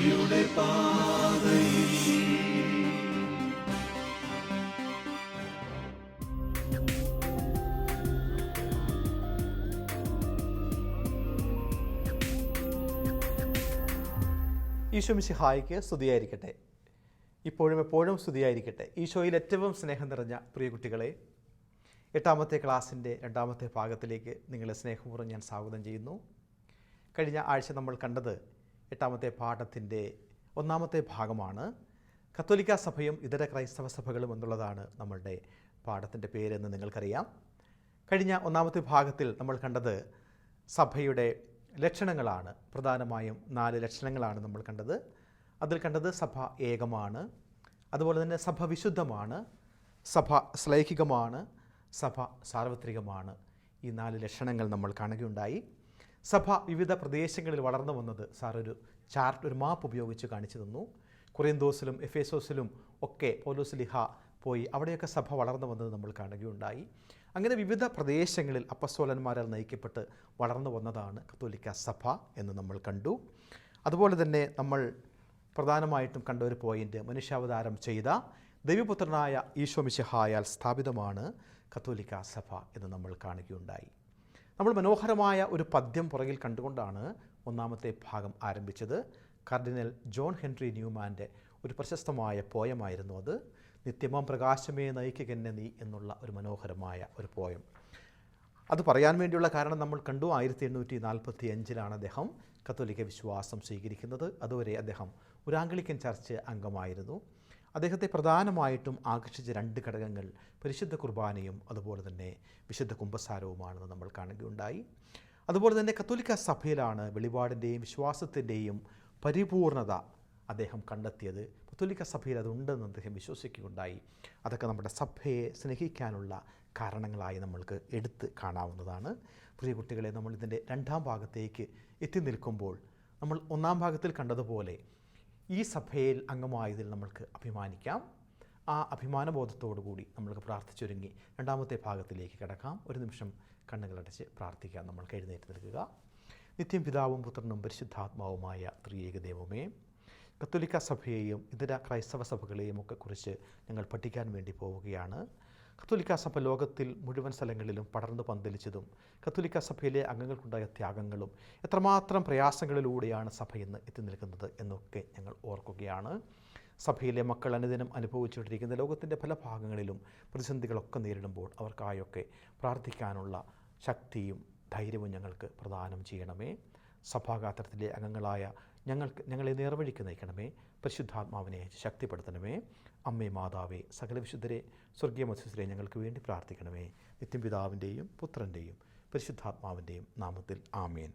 രക്ഷയുടെ പാതയിൽ. ഈശോ മിശിഹായ്ക്ക് സ്തുതിയായിരിക്കട്ടെ. ഇപ്പോഴും എപ്പോഴും സ്തുതിയായിരിക്കട്ടെ. ഈശോയിൽ ഏറ്റവും സ്നേഹം നിറഞ്ഞ പ്രിയ കുട്ടികളെ, 8ാമത്തെ ക്ലാസ്സിൻ്റെ 2ാമത്തെ ഭാഗത്തിലേക്ക് നിങ്ങളെ സ്നേഹപൂർവ്വം ഞാൻ സ്വാഗതം ചെയ്യുന്നു. കഴിഞ്ഞ ആഴ്ച നമ്മൾ കണ്ടത് 8ാമത്തെ പാഠത്തിൻ്റെ 1ാമത്തെ ഭാഗമാണ്. കത്തോലിക്ക സഭയും ഇതര ക്രൈസ്തവ സഭകളും എന്നുള്ളതാണ് നമ്മളുടെ പാഠത്തിൻ്റെ പേരെന്ന് നിങ്ങൾക്കറിയാം. കഴിഞ്ഞ 1ാമത്തെ ഭാഗത്തിൽ നമ്മൾ കണ്ടത് സഭയുടെ ലക്ഷണങ്ങളാണ്. പ്രധാനമായും 4 ലക്ഷണങ്ങളാണ് നമ്മൾ കണ്ടത്. അതിൽ കണ്ടത് സഭ ഏകമാണ്, അതുപോലെ തന്നെ സഭ വിശുദ്ധമാണ്, സഭ ശ്ലൈഹികമാണ്, സഭ സാർവത്രികമാണ്. ഈ 4 ലക്ഷണങ്ങൾ നമ്മൾ കാണുകയുണ്ടായി. സഭ വിവിധ പ്രദേശങ്ങളിൽ വളർന്നു വന്നത് ഒരു ചാർട്ട്, ഒരു മാപ്പ് ഉപയോഗിച്ച് കാണിച്ചു തന്നു. കൊറിന്തോസിലും എഫേസോസിലും ഒക്കെ പൗലോസ് പോയി അവിടെയൊക്കെ സഭ വളർന്നു വന്നത് നമ്മൾ കാണുകയുണ്ടായി. അങ്ങനെ വിവിധ പ്രദേശങ്ങളിൽ അപ്പസ്തോലന്മാരാൽ നയിക്കപ്പെട്ട് വളർന്നു വന്നതാണ് കത്തോലിക്ക സഭ എന്ന് നമ്മൾ കണ്ടു. അതുപോലെ തന്നെ നമ്മൾ പ്രധാനമായിട്ടും കണ്ട ഒരു പോയിൻ്റ്, മനുഷ്യാവതാരം ചെയ്ത ദൈവപുത്രനായ ഈശോ മിശിഹായാൽ സ്ഥാപിതമാണ് കത്തോലിക്ക സഭ എന്ന് നമ്മൾ കാണുകയുണ്ടായി. നമ്മൾ മനോഹരമായ ഒരു പദ്യം പുറകിൽ കണ്ടുകൊണ്ടാണ് 1ാമത്തെ ഭാഗം ആരംഭിച്ചത്. കർഡിനൽ ജോൺ ഹെൻറി ന്യൂമാൻ്റെ ഒരു പ്രശസ്തമായ പോയമായിരുന്നു അത്. നിത്യമാം പ്രകാശമേ നയിക്കുകന്നെ നീ എന്നുള്ള ഒരു മനോഹരമായ ഒരു പോയം. അത് പറയാൻ വേണ്ടിയുള്ള കാരണം നമ്മൾ കണ്ടു. 1845 അദ്ദേഹം കത്തോലിക്ക വിശ്വാസം സ്വീകരിക്കുന്നത്. അതുവരെ അദ്ദേഹം ഒരു ആംഗ്ലിക്കൻ ചർച്ച് അംഗമായിരുന്നു. അദ്ദേഹത്തെ പ്രധാനമായിട്ടും ആകർഷിച്ച 2 ഘടകങ്ങൾ പരിശുദ്ധ കുർബാനയും അതുപോലെ തന്നെ വിശുദ്ധ കുമ്പസാരവുമാണെന്ന് നമ്മൾ കാണുകയുണ്ടായി. അതുപോലെ തന്നെ കത്തോലിക്ക സഭയിലാണ് വെളിപാടിൻ്റെയും വിശ്വാസത്തിൻ്റെയും പരിപൂർണത അദ്ദേഹം കണ്ടെത്തിയത്. കത്തോലിക്ക സഭയിൽ അതുണ്ടെന്ന് അദ്ദേഹം വിശ്വസിക്കുകയുണ്ടായി. അതൊക്കെ നമ്മുടെ സഭയെ സ്നേഹിക്കാനുള്ള കാരണങ്ങളായി നമ്മൾക്ക് എടുത്ത് കാണാവുന്നതാണ്. പ്രിയ കുട്ടികളെ, നമ്മൾ ഇതിൻ്റെ 2ാം ഭാഗത്തേക്ക് എത്തി നിൽക്കുമ്പോൾ നമ്മൾ 1ാം ഭാഗത്തിൽ കണ്ടതുപോലെ ഈ സഭയിൽ അംഗമായതിൽ നമ്മൾക്ക് അഭിമാനിക്കാം. ആ അഭിമാനബോധത്തോടു കൂടി നമ്മൾക്ക് പ്രാർത്ഥിച്ചൊരുങ്ങി 2ാമത്തെ ഭാഗത്തിലേക്ക് കിടക്കാം. ഒരു നിമിഷം കണ്ണുകളടച്ച് പ്രാർത്ഥിക്കാം. നമ്മൾക്ക് എഴുന്നേറ്റ് നിൽക്കുക. നിത്യം പിതാവും പുത്രനും പരിശുദ്ധാത്മാവുമായ ത്രിയേക ദൈവമേ, കത്തോലിക്ക സഭയെയും ഇതര ക്രൈസ്തവ സഭകളെയും ഒക്കെ കുറിച്ച് ഞങ്ങൾ പഠിക്കാൻ വേണ്ടി പോവുകയാണ്. കത്തോലിക്ക സഭ ലോകത്തിൽ മുഴുവൻ സ്ഥലങ്ങളിലും പടർന്നു പന്തലിച്ചതും കത്തോലിക്ക സഭയിലെ അംഗങ്ങൾക്കുണ്ടായ ത്യാഗങ്ങളും എത്രമാത്രം പ്രയാസങ്ങളിലൂടെയാണ് സഭ ഇന്ന് എത്തി നിൽക്കുന്നത് എന്നൊക്കെ ഞങ്ങൾ ഓർക്കുകയാണ്. സഭയിലെ മക്കൾ അനുദിനം അനുഭവിച്ചുകൊണ്ടിരിക്കുന്ന ലോകത്തിൻ്റെ പല ഭാഗങ്ങളിലും പ്രതിസന്ധികളൊക്കെ നേരിടുമ്പോൾ അവർക്കായൊക്കെ പ്രാർത്ഥിക്കാനുള്ള ശക്തിയും ധൈര്യവും ഞങ്ങൾക്ക് പ്രദാനം ചെയ്യണമേ. സഭാഗാത്രത്തിലെ അംഗങ്ങളായ ഞങ്ങളെ നേർവഴിക്ക് നയിക്കണമേ. പരിശുദ്ധാത്മാവിനെ ശക്തിപ്പെടുത്തണമേ. അമ്മേ മാതാവേ, സകല വിശുദ്ധരെ, സ്വർഗീയ മധ്യസ്ഥരെ ഞങ്ങൾക്ക് വേണ്ടി പ്രാർത്ഥിക്കണമേ. നിത്യം പിതാവിൻ്റെയും പുത്രൻ്റെയും പരിശുദ്ധാത്മാവിൻ്റെയും നാമത്തിൽ ആമേൻ.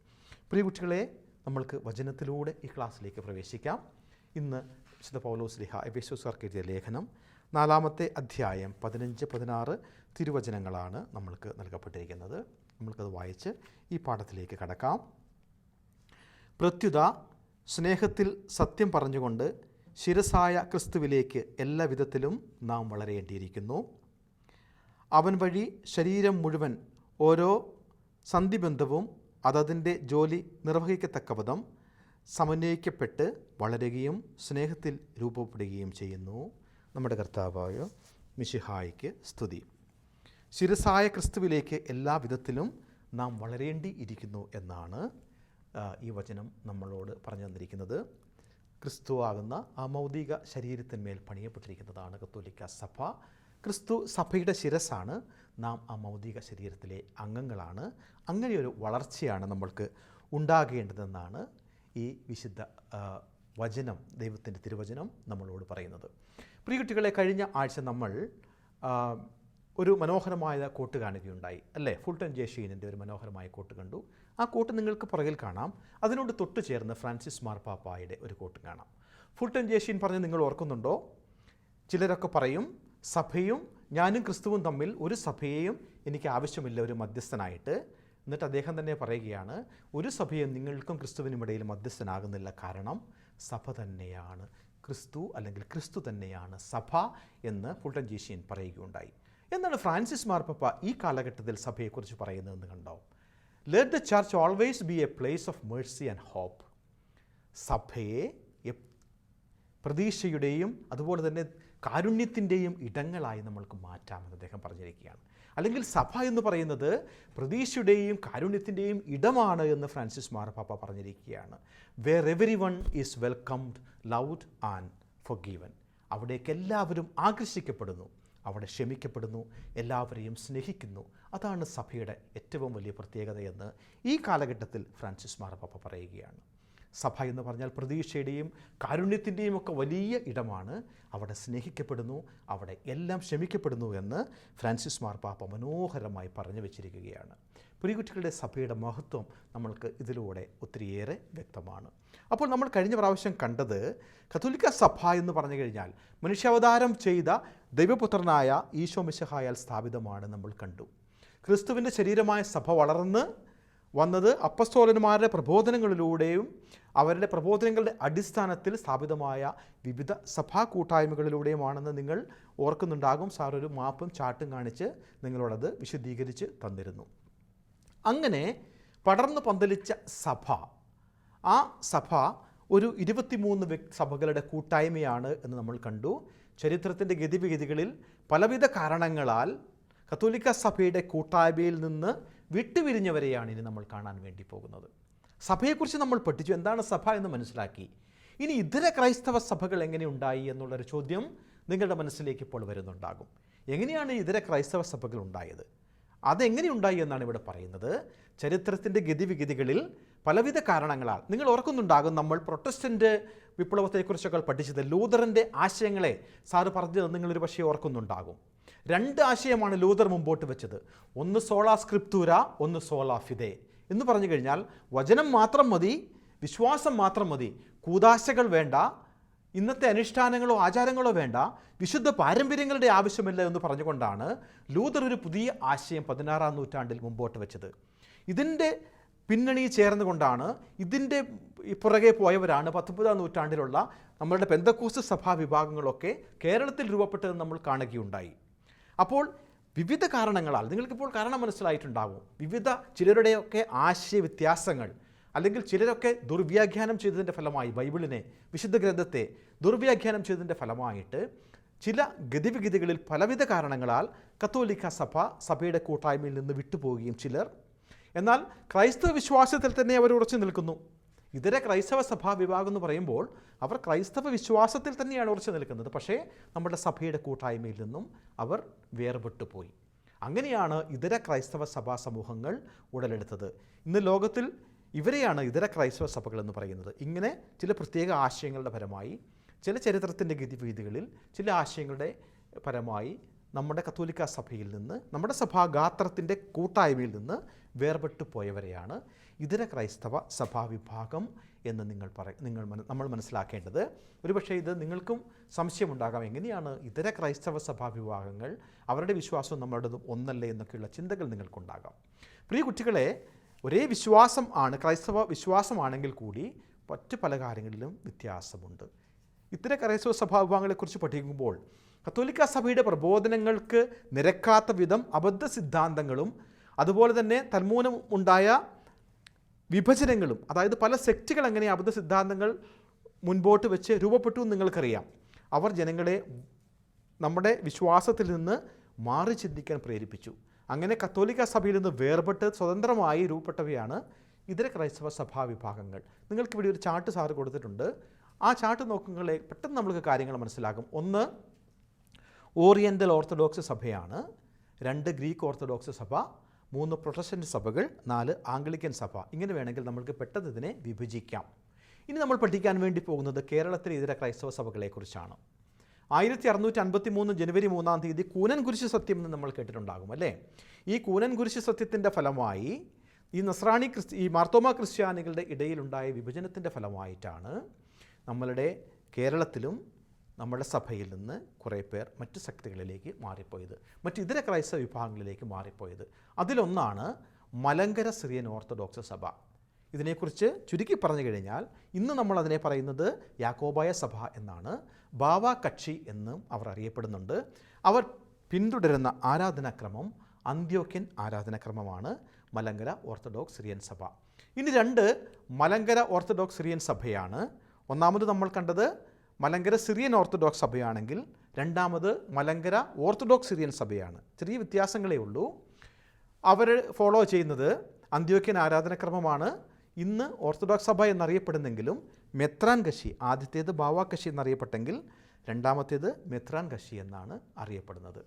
പ്രിയ കുട്ടികളെ, നമ്മൾക്ക് വചനത്തിലൂടെ ഈ ക്ലാസ്സിലേക്ക് പ്രവേശിക്കാം. ഇന്ന് വിശുദ്ധ പൗലോസ് എഫേസ്യോസ്കാർക്ക് എഴുതിയ ലേഖനം 4ാമത്തെ അധ്യായം 15-16 തിരുവചനങ്ങളാണ് നമ്മൾക്ക് നൽകപ്പെട്ടിരിക്കുന്നത്. നമ്മൾക്കത് വായിച്ച് ഈ പാഠത്തിലേക്ക് കടക്കാം. പ്രത്യുത സ്നേഹത്തിൽ സത്യം പറഞ്ഞുകൊണ്ട് ശിരസായ ക്രിസ്തുവിലേക്ക് എല്ലാ വിധത്തിലും നാം വളരേണ്ടിയിരിക്കുന്നു. അവൻ വഴി ശരീരം മുഴുവൻ ഓരോ സന്ധിബന്ധവും അതതിൻ്റെ ജോലി നിർവഹിക്കത്തക്ക വിധം സമന്വയിക്കപ്പെട്ട് വളരുകയും സ്നേഹത്തിൽ രൂപപ്പെടുകയും ചെയ്യുന്നു. നമ്മുടെ കർത്താവായ മിശിഹായ്ക്ക് സ്തുതി. ശിരസായ ക്രിസ്തുവിലേക്ക് എല്ലാ വിധത്തിലും നാം വളരേണ്ടിയിരിക്കുന്നു എന്നാണ് ഈ വചനം നമ്മളോട് പറഞ്ഞു തന്നിരിക്കുന്നത്. ക്രിസ്തു ആകുന്ന ആ മൗതിക ശരീരത്തിന്മേൽ പണിയപ്പെട്ടിരിക്കുന്നതാണ് കത്തോലിക്ക സഭ. ക്രിസ്തു സഭയുടെ ശിരസ്സാണ്. നാം ആ മൗതിക ശരീരത്തിലെ അംഗങ്ങളാണ്. അങ്ങനെയൊരു വളർച്ചയാണ് നമ്മൾക്ക് ഉണ്ടാകേണ്ടതെന്നാണ് ഈ വിശുദ്ധ വചനം, ദൈവത്തിൻ്റെ തിരുവചനം നമ്മളോട് പറയുന്നത്. പ്രിയ കുട്ടികളെ, കഴിഞ്ഞ ആഴ്ച നമ്മൾ ഒരു മനോഹരമായ കോട്ട് കാണുകയുണ്ടായി അല്ലേ? ഫുൾട്ടൻ ജെ ഷീനിൻ്റെ ഒരു മനോഹരമായ കോട്ട് കണ്ടു. ആ കോട്ട് നിങ്ങൾക്ക് പുറകിൽ കാണാം. അതിനോട് തൊട്ട് ചേർന്ന് ഫ്രാൻസിസ് മാർപ്പാപ്പായുടെ ഒരു കോട്ട് കാണാം. ഫുൾട്ടൻ ജെ ഷീൻ പറഞ്ഞ് നിങ്ങൾ ഓർക്കുന്നുണ്ടോ? ചിലരൊക്കെ പറയും, സഭയും ഞാനും ക്രിസ്തുവും തമ്മിൽ ഒരു സഭയെയും എനിക്ക് ആവശ്യമില്ല ഒരു മധ്യസ്ഥനായിട്ട്. എന്നിട്ട് അദ്ദേഹം തന്നെ പറയുകയാണ്, ഒരു സഭയും നിങ്ങൾക്കും ക്രിസ്തുവിനും ഇടയിൽ മധ്യസ്ഥനാകുന്നില്ല. കാരണം സഭ തന്നെയാണ് ക്രിസ്തു, അല്ലെങ്കിൽ ക്രിസ്തു തന്നെയാണ് സഭ എന്ന് ഫുൾട്ടൻ ജെ ഷീൻ പറയുകയുണ്ടായി. എന്താണ് ഫ്രാൻസിസ് മാർപ്പാപ്പ ഈ കാലഘട്ടത്തിൽ സഭയെക്കുറിച്ച് പറയുന്നതെന്ന് കണ്ടോ? Let the church always be a place of mercy and hope. സഭയെ പ്രതീക്ഷയുടെയും അതുപോലെ തന്നെ കാരുണ്യത്തിൻ്റെയും ഇടങ്ങളായി നമ്മൾക്ക് മാറ്റാമെന്ന് അദ്ദേഹം പറഞ്ഞിരിക്കുകയാണ്. അല്ലെങ്കിൽ സഭ എന്ന് പറയുന്നത് പ്രതീക്ഷയുടെയും കാരുണ്യത്തിൻ്റെയും ഇടമാണ് എന്ന് ഫ്രാൻസിസ് മാർപ്പാപ്പ പറഞ്ഞിരിക്കുകയാണ്. Where everyone is welcomed, loved and forgiven. അവിടേക്ക് എല്ലാവരും ആകർഷിക്കപ്പെടുന്നു, അവിടെ ക്ഷമിക്കപ്പെടുന്നു, എല്ലാവരെയും സ്നേഹിക്കുന്നു. അതാണ് സഭയുടെ ഏറ്റവും വലിയ പ്രത്യേകതയെന്ന് ഈ കാലഘട്ടത്തിൽ ഫ്രാൻസിസ് മാർപ്പാപ്പ പറയുകയാണ്. സഭ എന്ന് പറഞ്ഞാൽ പ്രതീക്ഷയുടെയും കാരുണ്യത്തിൻ്റെയും ഒക്കെ വലിയ ഇടമാണ്. അവിടെ സ്നേഹിക്കപ്പെടുന്നു, അവിടെ എല്ലാം ക്ഷമിക്കപ്പെടുന്നു എന്ന് ഫ്രാൻസിസ് മാർപ്പാപ്പ മനോഹരമായി പറഞ്ഞു വച്ചിരിക്കുകയാണ്. പ്രിയകുട്ടികളുടെ സഭയുടെ മഹത്വം നമ്മൾക്ക് ഇതിലൂടെ ഒത്തിരിയേറെ വ്യക്തമാണ്. അപ്പോൾ നമ്മൾ കഴിഞ്ഞ പ്രാവശ്യം കണ്ടത് കത്തോലിക്ക സഭ എന്ന് പറഞ്ഞു കഴിഞ്ഞാൽ മനുഷ്യാവതാരം ചെയ്ത ദൈവപുത്രനായ ഈശോ മിശിഹായാൽ സ്ഥാപിതമാണ് നമ്മൾ കണ്ടു. ക്രിസ്തുവിൻ്റെ ശരീരമായ സഭ വളർന്ന് വന്നത് അപ്പസ്തോലന്മാരുടെ പ്രബോധനങ്ങളിലൂടെയും അവരുടെ പ്രബോധനങ്ങളുടെ അടിസ്ഥാനത്തിൽ സ്ഥാപിതമായ വിവിധ സഭാ കൂട്ടായ്മകളിലൂടെയുമാണെന്ന് നിങ്ങൾ ഓർക്കുന്നുണ്ടാകും. സാർ ഒരു മാപ്പും ചാർട്ടും കാണിച്ച് നിങ്ങളോടത് വിശദീകരിച്ച് തന്നിരുന്നു. അങ്ങനെ പടർന്നു പന്തലിച്ച സഭ, ആ സഭ ഒരു 23 സഭകളുടെ കൂട്ടായ്മയാണ് എന്ന് നമ്മൾ കണ്ടു. ചരിത്രത്തിൻ്റെ ഗതിവിഗതികളിൽ പലവിധ കാരണങ്ങളാൽ കത്തോലിക്ക സഭയുടെ കൂട്ടായ്മയിൽ നിന്ന് വിട്ടുപിരിഞ്ഞവരെയാണ് ഇനി നമ്മൾ കാണാൻ വേണ്ടി പോകുന്നത്. സഭയെക്കുറിച്ച് നമ്മൾ പഠിച്ചു, എന്താണ് സഭ എന്ന് മനസ്സിലാക്കി. ഇനി ഇതര ക്രൈസ്തവ സഭകൾ എങ്ങനെ ഉണ്ടായി എന്നുള്ളൊരു ചോദ്യം നിങ്ങളുടെ മനസ്സിലേക്ക് ഇപ്പോൾ വരുന്നുണ്ടാകും. എങ്ങനെയാണ് ഇതര ക്രൈസ്തവ സഭകൾ ഉണ്ടായത്, അതെങ്ങനെ ഉണ്ടായി എന്നാണ് ഇവിടെ പറയുന്നത്. ചരിത്രത്തിൻ്റെ ഗതിവിഗതികളിൽ പലവിധ കാരണങ്ങളാൽ, നിങ്ങൾ ഓർക്കുന്നുണ്ടാകും നമ്മൾ പ്രൊട്ടസ്റ്റൻ്റ് വിപ്ലവത്തെക്കുറിച്ചൊക്കെ പഠിച്ചത്, ലൂതറിൻ്റെ ആശയങ്ങളെ സാറ് പറഞ്ഞത് നിങ്ങളൊരു പക്ഷേ ഓർക്കുന്നുണ്ടാകും. 2 ആശയമാണ് ലൂതർ മുമ്പോട്ട് വെച്ചത്. ഒന്ന് സോളാ സ്ക്രിപ്തൂര, ഒന്ന് സോളാ ഫിദെ എന്ന് പറഞ്ഞു കഴിഞ്ഞാൽ വചനം മാത്രം മതി, വിശ്വാസം മാത്രം മതി, കൂദാശകൾ വേണ്ട, ഇന്നത്തെ അനുഷ്ഠാനങ്ങളോ ആചാരങ്ങളോ വേണ്ട, വിശുദ്ധ പാരമ്പര്യങ്ങളുടെ ആവശ്യമില്ല എന്ന് പറഞ്ഞുകൊണ്ടാണ് ലൂതർ ഒരു പുതിയ ആശയം 16-ാം നൂറ്റാണ്ടിൽ മുമ്പോട്ട് വെച്ചത്. ഇതിൻ്റെ പിന്നണി ചേർന്നുകൊണ്ടാണ്, ഇതിൻ്റെ പുറകെ പോയവരാണ് 19-ാം നൂറ്റാണ്ടിലുള്ള നമ്മളുടെ പെന്തക്കോസ്ത് സഭാ വിഭാഗങ്ങളൊക്കെ കേരളത്തിൽ രൂപപ്പെട്ടതെന്ന് നമ്മൾ കാണുകയുണ്ടായി. അപ്പോൾ വിവിധ കാരണങ്ങളാൽ, നിങ്ങൾക്കിപ്പോൾ കാരണം മനസ്സിലായിട്ടുണ്ടാകും, ചിലരുടെയൊക്കെ ആശയ വ്യത്യാസങ്ങൾ, അല്ലെങ്കിൽ ചിലരൊക്കെ ദുർവ്യാഖ്യാനം ചെയ്തതിൻ്റെ ഫലമായി ബൈബിളിനെ, വിശുദ്ധ ഗ്രന്ഥത്തെ ദുർവ്യാഖ്യാനം ചെയ്തതിൻ്റെ ഫലമായിട്ട് ചില ഗതിവിഗതികളിൽ പലവിധ കാരണങ്ങളാൽ കത്തോലിക്ക സഭയുടെ കൂട്ടായ്മയിൽ നിന്ന് വിട്ടുപോവുകയും ചിലർ, എന്നാൽ ക്രൈസ്തവ വിശ്വാസത്തിൽ തന്നെ അവർ ഉറച്ചു നിൽക്കുന്നു. ഇതര ക്രൈസ്തവ സഭാ വിഭാഗം എന്ന് പറയുമ്പോൾ അവർ ക്രൈസ്തവ വിശ്വാസത്തിൽ തന്നെയാണ് ഉറച്ചു നിൽക്കുന്നത്, പക്ഷേ നമ്മുടെ സഭയുടെ കൂട്ടായ്മയിൽ നിന്നും അവർ വേർപെട്ടു പോയി. അങ്ങനെയാണ് ഇതര ക്രൈസ്തവ സഭാ സമൂഹങ്ങൾ ഉടലെടുത്തത്. ഇന്ന് ലോകത്തിൽ ഇവരെയാണ് ഇതര ക്രൈസ്തവ സഭകൾ എന്ന് പറയുന്നത്. ഇങ്ങനെ ചില പ്രത്യേക ആശയങ്ങളുടെ പരമായി, ചില ചരിത്രത്തിൻ്റെ ഗതിവിധികളിൽ ചില ആശയങ്ങളുടെ പരമായി നമ്മുടെ കത്തോലിക്ക സഭയിൽ നിന്ന്, നമ്മുടെ സഭാഗാത്രത്തിൻ്റെ കൂട്ടായ്മയിൽ നിന്ന് വേർപെട്ടു പോയവരെയാണ് ഇതര ക്രൈസ്തവ സഭാവിഭാഗം എന്ന് നമ്മൾ മനസ്സിലാക്കേണ്ടത്. ഒരുപക്ഷെ ഇത് നിങ്ങൾക്കും സംശയമുണ്ടാകാം, എങ്ങനെയാണ് ഇതര ക്രൈസ്തവ സഭാവിഭാഗങ്ങൾ, അവരുടെ വിശ്വാസവും നമ്മളുടേതും ഒന്നല്ലേ എന്നൊക്കെയുള്ള ചിന്തകൾ നിങ്ങൾക്കുണ്ടാകാം. പ്രിയ കുട്ടികളെ, ഒരേ വിശ്വാസം ആണ്, ക്രൈസ്തവ വിശ്വാസമാണെങ്കിൽ കൂടി മറ്റ് പല കാര്യങ്ങളിലും വ്യത്യാസമുണ്ട്. ഇത്തരം ക്രൈസ്തവ സഭാവിഭാഗങ്ങളെക്കുറിച്ച് പഠിക്കുമ്പോൾ കത്തോലിക്ക സഭയുടെ പ്രബോധനങ്ങൾക്ക് നിരക്കാത്ത വിധം അബദ്ധ സിദ്ധാന്തങ്ങളും അതുപോലെ തന്നെ തന്മൂലം ഉണ്ടായ വിഭജനങ്ങളും, അതായത് പല സെക്റ്റുകൾ എങ്ങനെ അബദ്ധ സിദ്ധാന്തങ്ങൾ മുൻപോട്ട് വെച്ച് രൂപപ്പെട്ടു എന്ന് നിങ്ങൾക്കറിയാം. അവർ ജനങ്ങളെ നമ്മുടെ വിശ്വാസത്തിൽ നിന്ന് മാറി ചിന്തിക്കാൻ പ്രേരിപ്പിച്ചു. അങ്ങനെ കത്തോലിക്ക സഭയിൽ നിന്ന് വേർപെട്ട് സ്വതന്ത്രമായി രൂപപ്പെട്ടവയാണ് ഇതര ക്രൈസ്തവ സഭാ വിഭാഗങ്ങൾ. നിങ്ങൾക്കിവിടെ ഒരു ചാർട്ട് സാറ് കൊടുത്തിട്ടുണ്ട്. ആ ചാർട്ട് നോക്കുകളെ പെട്ടെന്ന് നമ്മൾക്ക് കാര്യങ്ങൾ മനസ്സിലാകും. 1 ഓറിയൻ്റൽ ഓർത്തഡോക്സ് സഭയാണ്, 2 ഗ്രീക്ക് ഓർത്തഡോക്സ് സഭ, 3 പ്രൊട്ടസ്റ്റൻ്റ് സഭകൾ, 4 ആംഗ്ലിക്കൻ സഭ. ഇങ്ങനെ വേണമെങ്കിൽ നമ്മൾക്ക് പെട്ടെന്ന് ഇതിനെ വിഭജിക്കാം. ഇനി നമ്മൾ പഠിക്കാൻ വേണ്ടി പോകുന്നത് കേരളത്തിലെ ഇതര ക്രൈസ്തവ സഭകളെക്കുറിച്ചാണ്. 1653 ജനുവരി 3-ാം തീയതി കൂനൻ കുരിശ് സത്യം എന്ന് നമ്മൾ കേട്ടിട്ടുണ്ടാകും അല്ലേ? ഈ കൂനൻ കുരിശ് സത്യത്തിൻ്റെ ഫലമായി ഈ മാർത്തോമ ക്രിസ്ത്യാനികളുടെ ഇടയിലുണ്ടായ വിഭജനത്തിൻ്റെ ഫലമായിട്ടാണ് നമ്മളുടെ കേരളത്തിലും നമ്മുടെ സഭയിൽ നിന്ന് കുറേ പേർ മറ്റ് സെക്റ്റുകളിലേക്ക് മാറിപ്പോയത്, മറ്റ് ഇതര ക്രൈസ്തവ വിഭാഗങ്ങളിലേക്ക് മാറിപ്പോയത്. അതിലൊന്നാണ് മലങ്കര സിറിയൻ ഓർത്തഡോക്സ് സഭ. ഇതിനെക്കുറിച്ച് ചുരുക്കി പറഞ്ഞു കഴിഞ്ഞാൽ ഇന്ന് നമ്മൾ അതിനെ പറയുന്നത് യാക്കോബായ സഭ എന്നാണ്. ബാവ കക്ഷി എന്നും അവർ അറിയപ്പെടുന്നുണ്ട്. അവർ പിന്തുടരുന്ന ആരാധനാക്രമം അന്ത്യോക്യൻ ആരാധനാക്രമമാണ് മലങ്കര ഓർത്തഡോക്സ് സിറിയൻ സഭ. ഇനി 2 മലങ്കര ഓർത്തഡോക്സ് സിറിയൻ സഭയാണ്. ഒന്നാമത് നമ്മൾ കണ്ടത് മലങ്കര സിറിയൻ ഓർത്തഡോക്സ് സഭയാണെങ്കിൽ രണ്ടാമത് മലങ്കര ഓർത്തഡോക്സ് സിറിയൻ സഭയാണ്. ചെറിയ വ്യത്യാസങ്ങളേ ഉള്ളൂ. അവർ ഫോളോ ചെയ്യുന്നത് അന്ത്യോക്യൻ ആരാധനക്രമമാണ്. ഇന്ന് ഓർത്തഡോക്സ് സഭ എന്നറിയപ്പെടുന്നെങ്കിലും മെത്രാൻ കശി, ആദ്യത്തേത് ബാവ കശി എന്നറിയപ്പെട്ടെങ്കിൽ രണ്ടാമത്തേത് മെത്രാൻ കശി എന്നാണ് അറിയപ്പെടുന്നത്.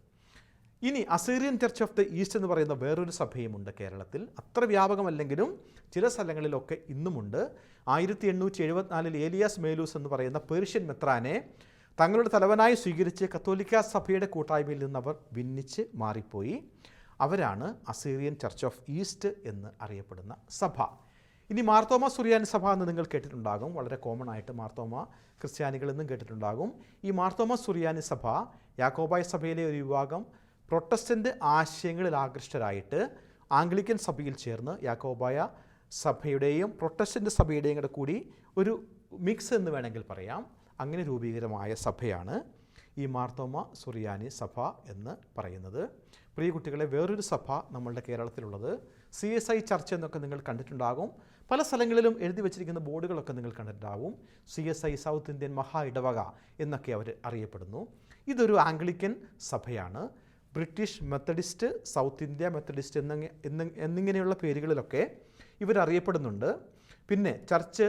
ഇനി Assyrian church of the east എന്ന് പറയുന്ന വേറൊരു സഭയുമുണ്ട് കേരളത്തിൽ. അത്ര വ്യാപകമല്ലെങ്കിലും ചില സ്ഥലങ്ങളിലൊക്കെ ഇന്നുമുണ്ട്. 1874 ഏലിയാസ് മേലൂസ് എന്ന് പറയുന്ന പേർഷ്യൻ മെത്രാനെ തങ്ങളുടെ തലവനായി സ്വീകരിച്ച് കത്തോലിക്ക സഭയുടെ കൂട്ടായ്മയിൽ നിന്ന് അവർ ഭിന്നിച്ച് മാറിപ്പോയി. അവരാണ് അസീറിയൻ ചർച്ച് ഓഫ് ഈസ്റ്റ് എന്ന് അറിയപ്പെടുന്ന സഭ. ഇനി മാർത്തോമ സുറിയാനി സഭ എന്ന് നിങ്ങൾ കേട്ടിട്ടുണ്ടാകും. വളരെ കോമൺ ആയിട്ട് മാർത്തോമ ക്രിസ്ത്യാനികൾ എന്നും കേട്ടിട്ടുണ്ടാകും. ഈ മാർത്തോമ സുറിയാനി സഭ യാക്കോബായ സഭയിലെ ഒരു വിഭാഗം പ്രൊട്ടസ്റ്റൻ്റ് ആശയങ്ങളിൽ ആകൃഷ്ടരായിട്ട് ആംഗ്ലിക്കൻ സഭയിൽ ചേർന്ന് യാക്കോബായ സഭയുടെയും പ്രൊട്ടസ്റ്റൻ്റ് സഭയുടെയും കൂടെ കൂടി ഒരു മിക്സ് എന്ന് വേണമെങ്കിൽ പറയാം. അങ്ങനെ രൂപീകരമായ സഭയാണ് ഈ മാർത്തോമ സുറിയാനി സഭ എന്ന് പറയുന്നത്. പ്രിയ കുട്ടികളെ, വേറൊരു സഭ നമ്മളുടെ കേരളത്തിലുള്ളത് CSI ചർച്ച് എന്നൊക്കെ നിങ്ങൾ കണ്ടിട്ടുണ്ടാകും. പല സ്ഥലങ്ങളിലും എഴുതി വച്ചിരിക്കുന്ന ബോർഡുകളൊക്കെ നിങ്ങൾ കണ്ടിട്ടുണ്ടാകും. CSI സൗത്ത് ഇന്ത്യൻ മഹാ ഇടവക എന്നൊക്കെ അവർ അറിയപ്പെടുന്നു. ഇതൊരു ആംഗ്ലിക്കൻ സഭയാണ്. British Methodist, south India Methodist എന്നിങ്ങനെയുള്ള പേരുകളിലൊക്കെ ഇവരറിയപ്പെടുന്നുണ്ട്. പിന്നെ ചർച്ച്,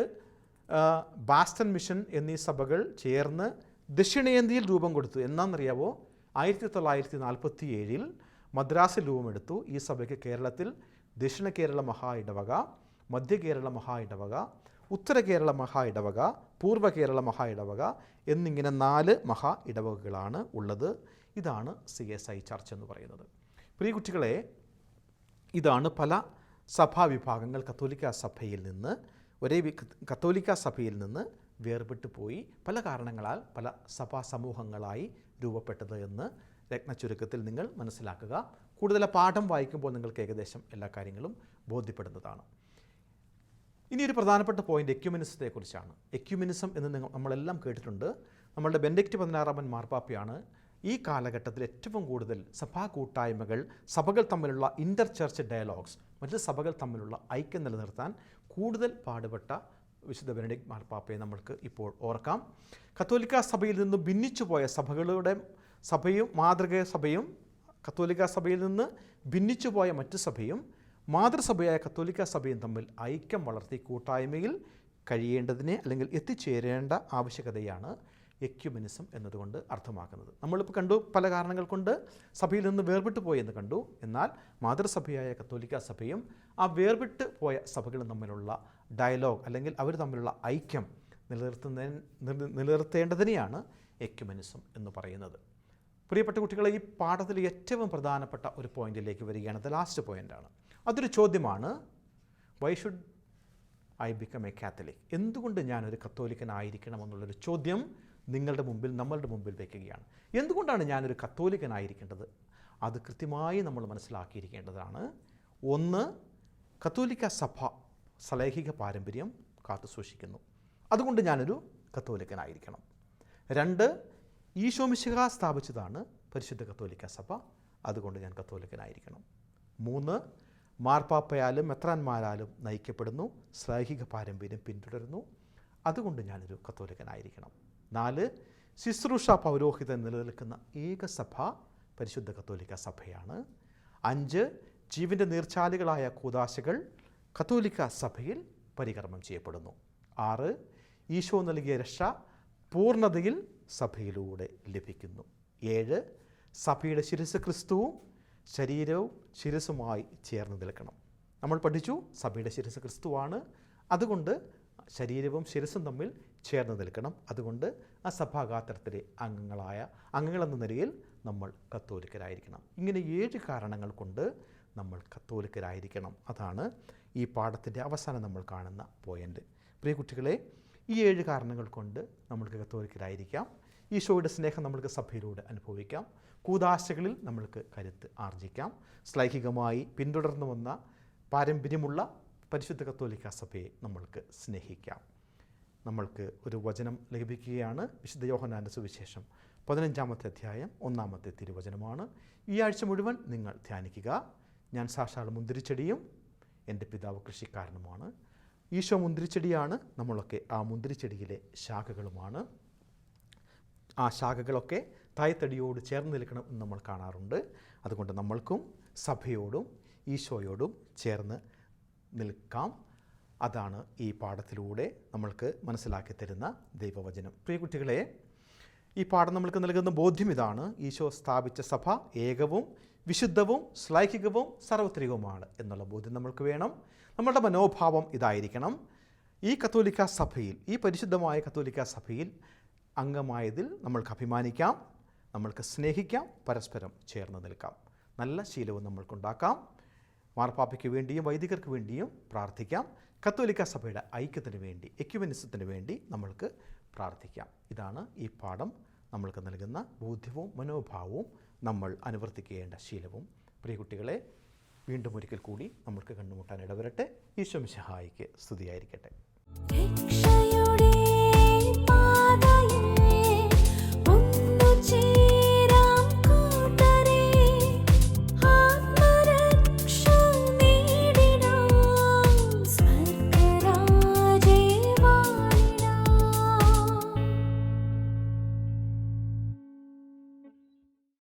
ബാസ്റ്റൺ മിഷൻ എന്നീ സഭകൾ ചേർന്ന് ദക്ഷിണേന്ത്യയിൽ രൂപം കൊടുത്തു. എന്നാണെന്നറിയാവോ? 1947 മദ്രാസിൽ രൂപമെടുത്തു. ഈ സഭയ്ക്ക് കേരളത്തിൽ ദക്ഷിണ കേരള മഹാ ഇടവക, മധ്യ കേരള മഹാ ഇടവക, ഉത്തര കേരള മഹാ ഇടവക, പൂർവ്വ കേരള മഹാ ഇടവക എന്നിങ്ങനെ 4 മഹാ ഇടവകകളാണ് ഉള്ളത്. ഇതാണ് CSI ചർച്ച് എന്ന് പറയുന്നത്. പ്രിയ കുട്ടികളെ, ഇതാണ് പല സഭാവിഭാഗങ്ങൾ കത്തോലിക്ക സഭയിൽ നിന്ന് കത്തോലിക്ക സഭയിൽ നിന്ന് വേർപെട്ടു പോയി പല കാരണങ്ങളാൽ പല സഭാ സമൂഹങ്ങളായി രൂപപ്പെട്ടത് എന്ന് രത്നച്ചുരുക്കത്തിൽ നിങ്ങൾ മനസ്സിലാക്കുക. കൂടുതൽ പാഠം വായിക്കുമ്പോൾ നിങ്ങൾക്ക് ഏകദേശം എല്ലാ കാര്യങ്ങളും ബോധ്യപ്പെടുന്നതാണ്. ഇനി ഒരു പ്രധാനപ്പെട്ട പോയിൻ്റ് എക്യുമെനിസത്തെക്കുറിച്ചാണ്. എക്യുമെനിസം എന്ന് നമ്മളെല്ലാം കേട്ടിട്ടുണ്ട്. നമ്മളുടെ ബെനഡിക്റ്റ് 16 മാർപ്പാപ്പയാണ് ഈ കാലഘട്ടത്തിൽ ഏറ്റവും കൂടുതൽ സഭാ കൂട്ടായ്മകൾ, സഭകൾ തമ്മിലുള്ള ഇൻ്റർ ചർച്ച് ഡയലോഗ്സ്, മറ്റ് സഭകൾ തമ്മിലുള്ള ഐക്യം നിലനിർത്താൻ കൂടുതൽ പാടുപെട്ട വിശുദ്ധ ബെനഡിക്റ്റ് മാർപ്പാപ്പയെ നമ്മൾക്ക് ഇപ്പോൾ ഓർക്കാം. കത്തോലിക്ക സഭയിൽ നിന്നും ഭിന്നിച്ചു പോയ സഭകളുടെ സഭയും മാതൃക സഭയും, കത്തോലിക്ക സഭയിൽ നിന്ന് ഭിന്നിച്ചു പോയ മറ്റു സഭയും മാതൃസഭയായ കത്തോലിക്ക സഭയും തമ്മിൽ ഐക്യം വളർത്തി കൂട്ടായ്മയിൽ കഴിയേണ്ടതിനെ അല്ലെങ്കിൽ എത്തിച്ചേരേണ്ട ആവശ്യകതയാണ് എക്യുമെനിസം എന്നതുകൊണ്ട് അർത്ഥമാക്കുന്നത്. നമ്മളിപ്പോൾ കണ്ടു, പല കാരണങ്ങൾ കൊണ്ട് സഭയിൽ നിന്ന് വേർപെട്ടു പോയെന്ന് കണ്ടു. എന്നാൽ മാതൃസഭയായ കത്തോലിക്ക സഭയും ആ വേർപെട്ട് പോയ സഭകളും തമ്മിലുള്ള ഡയലോഗ് അല്ലെങ്കിൽ അവർ തമ്മിലുള്ള ഐക്യം നിലനിർത്തേണ്ടതിനെയാണ് എക്യുമെനിസം എന്ന് പറയുന്നത്. പ്രിയപ്പെട്ട കുട്ടികളെ, ഈ പാഠത്തിൽ ഏറ്റവും പ്രധാനപ്പെട്ട ഒരു പോയിന്റിലേക്ക് വരികയാണ്. അത് ലാസ്റ്റ് പോയിൻ്റാണ്. അതൊരു ചോദ്യമാണ്. Why should I become A Catholic? എന്തുകൊണ്ട് ഞാനൊരു കത്തോലിക്കനായിരിക്കണം എന്നുള്ളൊരു ചോദ്യം നമ്മളുടെ മുമ്പിൽ വയ്ക്കുകയാണ്. എന്തുകൊണ്ടാണ് ഞാനൊരു കത്തോലിക്കനായിരിക്കേണ്ടത്? അത് കൃത്യമായി നമ്മൾ മനസ്സിലാക്കിയിരിക്കേണ്ടതാണ്. ഒന്ന്, കത്തോലിക്ക സഭ ശ്ലൈഹിക പാരമ്പര്യം കാത്തു സൂക്ഷിക്കുന്നു, അതുകൊണ്ട് ഞാനൊരു കത്തോലിക്കനായിരിക്കണം. 2, ഈശോ മിശിഹ സ്ഥാപിച്ചതാണ് പരിശുദ്ധ കത്തോലിക്ക സഭ, അതുകൊണ്ട് ഞാൻ കത്തോലിക്കനായിരിക്കണം. 3, മാർപ്പാപ്പയാലും മെത്രാന്മാരാലും നയിക്കപ്പെടുന്നു, ശ്ലൈഹിക പാരമ്പര്യം പിന്തുടരുന്നു, അതുകൊണ്ട് ഞാനൊരു കത്തോലിക്കനായിരിക്കണം. 4, ശുശ്രൂഷ പൗരോഹിതം നിലനിൽക്കുന്ന ഏക സഭ പരിശുദ്ധ കത്തോലിക്ക സഭയാണ്. 5, ജീവൻ്റെ നീർച്ചാലുകളായ കൂദാശകൾ കത്തോലിക്ക സഭയിൽ പരികർമ്മം ചെയ്യപ്പെടുന്നു. 6, ഈശോ നൽകിയ രക്ഷ പൂർണ്ണതയിൽ സഭയിലൂടെ ലഭിക്കുന്നു. 7, സഭയുടെ ശിരസ് ക്രിസ്തുവും ശരീരവും ശിരസുമായി ചേർന്ന് നിൽക്കണം. നമ്മൾ പഠിച്ചു, സഭയുടെ ശിരസ് ക്രിസ്തുവാണ്, അതുകൊണ്ട് ശരീരവും ശിരസും തമ്മിൽ ചേർന്ന് നിൽക്കണം. അതുകൊണ്ട് ആ സഭാഗാത്രത്തിലെ അംഗങ്ങളെന്ന നിലയിൽ നമ്മൾ കത്തോലിക്കരായിരിക്കണം. ഇങ്ങനെ 7 കാരണങ്ങൾ കൊണ്ട് നമ്മൾ കത്തോലിക്കരായിരിക്കണം. അതാണ് ഈ പാഠത്തിൻ്റെ അവസാനം നമ്മൾ കാണുന്ന പോയിൻ്റ്. പ്രിയ കുട്ടികളെ, ഈ 7 കാരണങ്ങൾ കൊണ്ട് നമ്മൾക്ക് കത്തോലിക്കരായിരിക്കാം. ഈശോയുടെ സ്നേഹം നമ്മൾക്ക് സഭയിലൂടെ അനുഭവിക്കാം. കൂദാശകളിൽ നമ്മൾക്ക് കരുത്ത് ആർജിക്കാം. ശ്ലൈഹികമായി പിന്തുടർന്നു വന്ന പാരമ്പര്യമുള്ള പരിശുദ്ധ കത്തോലിക്ക സഭയെ നമ്മൾക്ക് സ്നേഹിക്കാം. നമ്മൾക്ക് ഒരു വചനം ലഭിക്കുകയാണ്. വിശുദ്ധ യോഹന്നാൻ്റെ സുവിശേഷം 15-ാമത്തെ അധ്യായം 1-ാമത്തെ തിരുവചനമാണ്. ഈ ആഴ്ച മുഴുവൻ നിങ്ങൾ ധ്യാനിക്കുക. ഞാൻ സാക്ഷാൽ മുന്തിരിച്ചെടിയും എൻ്റെ പിതാവ് കൃഷിക്കാരനുമാണ്. ഈശോ മുന്തിരിച്ചെടിയാണ്, നമ്മളൊക്കെ ആ മുന്തിരിച്ചെടിയിലെ ശാഖകളുമാണ്. ആ ശാഖകളൊക്കെ തായ്തടിയോട് ചേർന്ന് നിൽക്കണം എന്ന് നമ്മൾ കാണാറുണ്ട്. അതുകൊണ്ട് നമ്മൾക്കും സഭയോടും ഈശോയോടും ചേർന്ന് നിൽക്കാം. അതാണ് ഈ പാഠത്തിലൂടെ നമ്മൾക്ക് മനസ്സിലാക്കി തരുന്ന ദൈവവചനം. പ്രിയ കുട്ടികളെ, ഈ പാഠം നമ്മൾക്ക് നൽകുന്ന ബോധ്യം ഇതാണ്: ഈശോ സ്ഥാപിച്ച സഭ ഏകവും വിശുദ്ധവും ശ്ലൈഹികവും സാർവത്രികവുമാണ് എന്നുള്ള ബോധ്യം നമ്മൾക്ക് വേണം. നമ്മളുടെ മനോഭാവം ഇതായിരിക്കണം: ഈ കത്തോലിക്ക സഭയിൽ, ഈ പരിശുദ്ധമായ കത്തോലിക്ക സഭയിൽ അംഗമായതിൽ നമ്മൾക്ക് അഭിമാനിക്കാം, നമ്മൾക്ക് സ്നേഹിക്കാം, പരസ്പരം ചേർന്ന് നിൽക്കാം. നല്ല ശീലവും നമ്മൾക്കുണ്ടാക്കാം. മാർപ്പാപ്പയ്ക്ക് വേണ്ടിയും വൈദികർക്ക് വേണ്ടിയും പ്രാർത്ഥിക്കാം. കത്തോലിക്ക സഭയുടെ ഐക്യത്തിന് വേണ്ടി, എക്യുമെനിസത്തിന് വേണ്ടി നമ്മൾക്ക് പ്രാർത്ഥിക്കാം. ഇതാണ് ഈ പാഠം നമ്മൾക്ക് നൽകുന്ന ബോധ്യവും മനോഭാവവും, നമ്മൾ അനുവർത്തിക്കേണ്ട ശീലവും. പ്രിയ കുട്ടികളെ, വീണ്ടും ഒരിക്കൽ കൂടി നമ്മൾക്ക് കണ്ടുമുട്ടാൻ ഇടവരട്ടെ. ഈശോ മിശിഹായിക്ക് സ്തുതിയായിരിക്കട്ടെ.